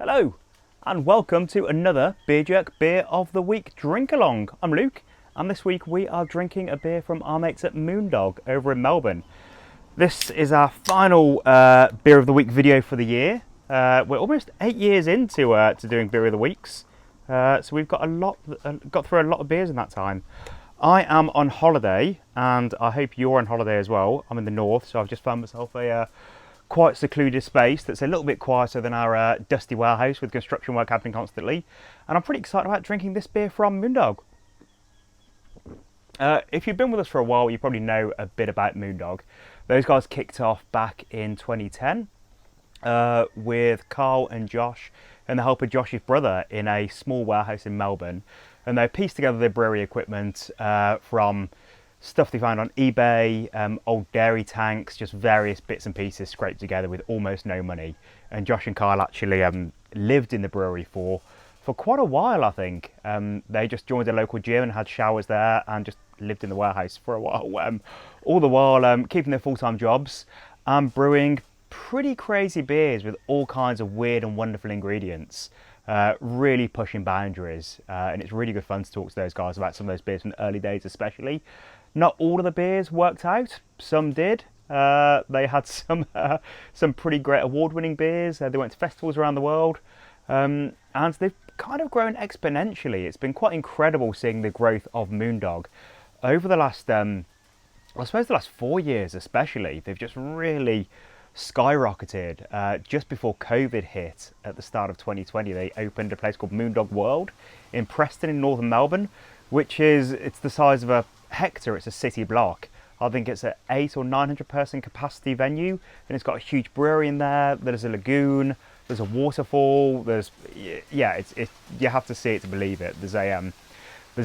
Hello, and welcome to another Beer Jerk Beer of the Week drink along. I'm Luke, and this week we are drinking a beer from our mates at Moondog over in Melbourne. This is our final Beer of the Week video for the year. We're almost 8 years into to doing Beer of the Weeks, so we've got got through a lot of beers in that time. I am on holiday, and I hope you're on holiday as well. I'm in the north, so I've just found myself a quite secluded space that's a little bit quieter than our dusty warehouse with construction work happening constantly. And I'm pretty excited about drinking this beer from Moondog. If you've been with us for a while, you probably know a bit about Moondog. Those guys kicked off back in 2010 with Carl and Josh and the help of Josh's brother in a small warehouse in Melbourne. And they pieced together their brewery equipment from stuff they found on eBay, old dairy tanks, just various bits and pieces scraped together with almost no money. And Josh and Kyle actually lived in the brewery for quite a while, I think. They just joined a local gym and had showers there and just lived in the warehouse for a while. All the while keeping their full-time jobs and brewing pretty crazy beers with all kinds of weird and wonderful ingredients. Really pushing boundaries. And it's really good fun to talk to those guys about some of those beers from the early days especially. Not all of the beers worked out. Some did. They had some pretty great award-winning beers. They went to festivals around the world, and they've kind of grown exponentially. It's been quite incredible seeing the growth of Moondog over the last, I suppose, the last 4 years especially. They've just really skyrocketed. Just before COVID hit at the start of 2020, they opened a place called Moondog World in Preston in northern Melbourne, it's the size of a hectare. It's a city block. I think it's an 800 or 900 person capacity venue, and it's got a huge brewery in there. There's a lagoon, there's a waterfall, you have to see it to believe it. There's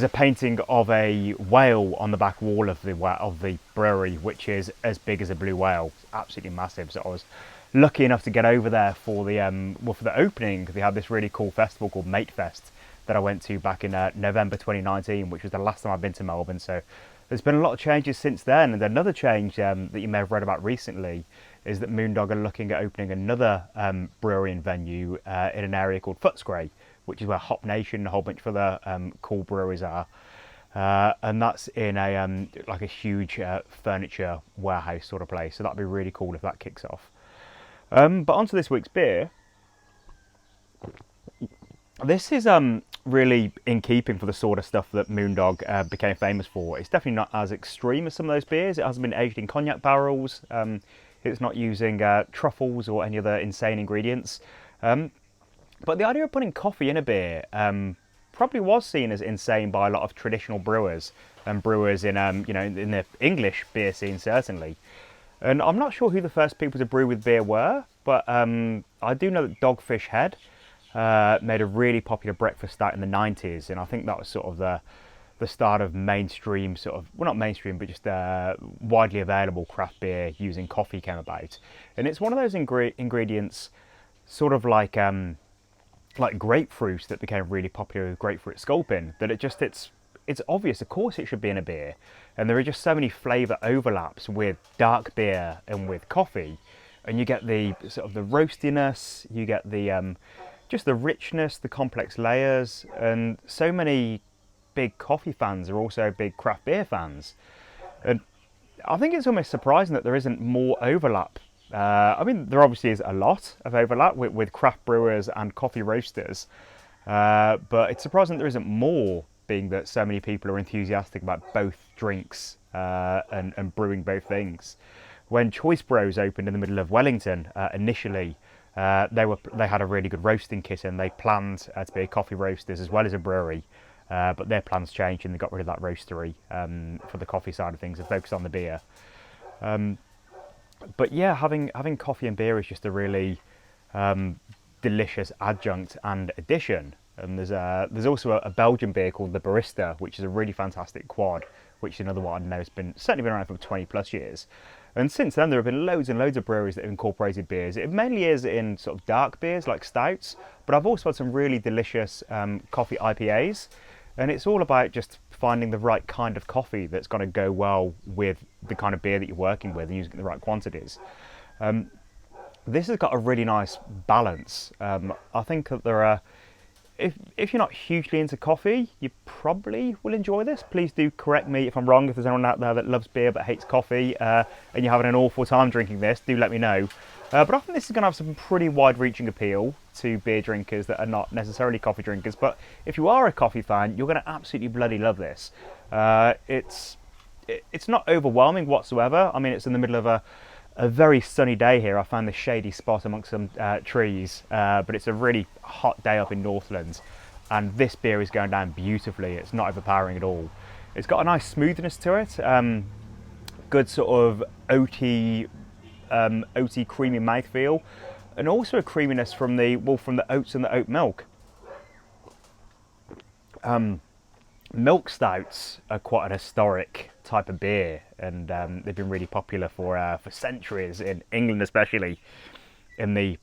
a painting of a whale on the back wall of the brewery, which is as big as a blue whale. It's absolutely massive. So I was lucky enough to get over there for the opening. They had this really cool festival called Mate Fest that I went to back in November 2019, which was the last time I've been to Melbourne. So there's been a lot of changes since then. And another change that you may have read about recently is that Moondog are looking at opening another brewery and venue in an area called Footscray, which is where Hop Nation and a whole bunch of other cool breweries are. And that's in a huge furniture warehouse sort of place. So that'd be really cool if that kicks off. But onto this week's beer. This is really in keeping for the sort of stuff that Moondog became famous for. It's definitely not as extreme as some of those beers. It hasn't been aged in cognac barrels. It's not using truffles or any other insane ingredients. But the idea of putting coffee in a beer probably was seen as insane by a lot of traditional brewers and brewers in in the English beer scene certainly. And I'm not sure who the first people to brew with beer were, but I do know that Dogfish Head made a really popular breakfast stout in the 90s, and I think that was sort of the start of mainstream not mainstream, but just widely available craft beer using coffee came about. And it's one of those ingredients, sort of like grapefruit that became really popular with grapefruit sculpin, that it's obvious, of course it should be in a beer. And there are just so many flavour overlaps with dark beer and with coffee, and you get the sort of the roastiness, you get the just the richness, the complex layers, and so many big coffee fans are also big craft beer fans. And I think it's almost surprising that there isn't more overlap. There obviously is a lot of overlap with craft brewers and coffee roasters, but it's surprising that there isn't more, being that so many people are enthusiastic about both drinks and brewing both things. When Choice Bros opened in the middle of Wellington initially, they had a really good roasting kit, and they planned to be coffee roasters as well as a brewery, but their plans changed and they got rid of that roastery for the coffee side of things and focused on the beer. But yeah, having coffee and beer is just a really delicious adjunct and addition. And there's also a Belgian beer called the Barista, which is a really fantastic quad, which is another one I know has certainly been around for 20 plus years. And since then there have been loads and loads of breweries that have incorporated beers. It mainly is in sort of dark beers like stouts, but I've also had some really delicious coffee IPAs. And it's all about just finding the right kind of coffee that's going to go well with the kind of beer that you're working with and using the right quantities. This has got a really nice balance. I think that there are, if you're not hugely into coffee, you probably will enjoy this. Please do correct me if I'm wrong. If there's anyone out there that loves beer but hates coffee, and you're having an awful time drinking this, do let me know. But I think this is going to have some pretty wide-reaching appeal to beer drinkers that are not necessarily coffee drinkers. But if you are a coffee fan, you're going to absolutely bloody love this. It's not overwhelming whatsoever. I mean, it's in the middle of a very sunny day here. I found this shady spot amongst some trees, but it's a really hot day up in Northlands, and this beer is going down beautifully. It's not overpowering at all. It's got a nice smoothness to it, good sort of oaty creamy mouthfeel, and also a creaminess from the oats and the oat milk. Milk stouts are quite an historic type of beer, and they've been really popular for centuries in England, especially in the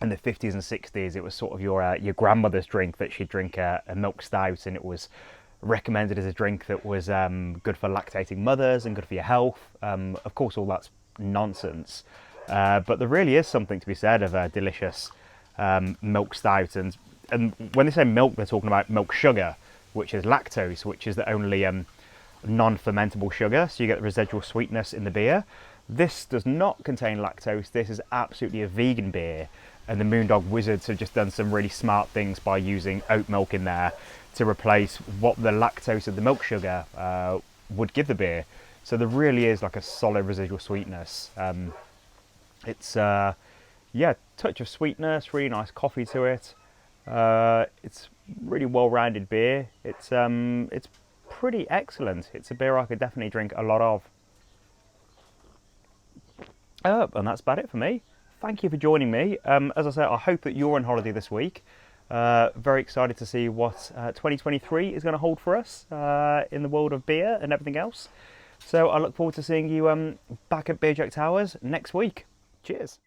50s and 60s. It was sort of your grandmother's drink, that she'd drink a milk stout, and it was recommended as a drink that was good for lactating mothers and good for your health. Of course, all that's nonsense, but there really is something to be said of a delicious milk stout. And when they say milk, they're talking about milk sugar, which is lactose, which is the only non-fermentable sugar, so you get the residual sweetness in the beer. This does not contain lactose. This is absolutely a vegan beer, and the Moondog Wizards have just done some really smart things by using oat milk in there to replace what the lactose of the milk sugar would give the beer. So there really is like a solid residual sweetness. It's touch of sweetness, really nice coffee to it. It's really well-rounded beer. It's pretty excellent. It's a beer I could definitely drink a lot of. And that's about it for me. Thank you for joining me. As I said, I hope that you're on holiday this week. Very excited to see what 2023 is going to hold for us in the world of beer and everything else. So I look forward to seeing you back at Beer Jug Towers next week. Cheers.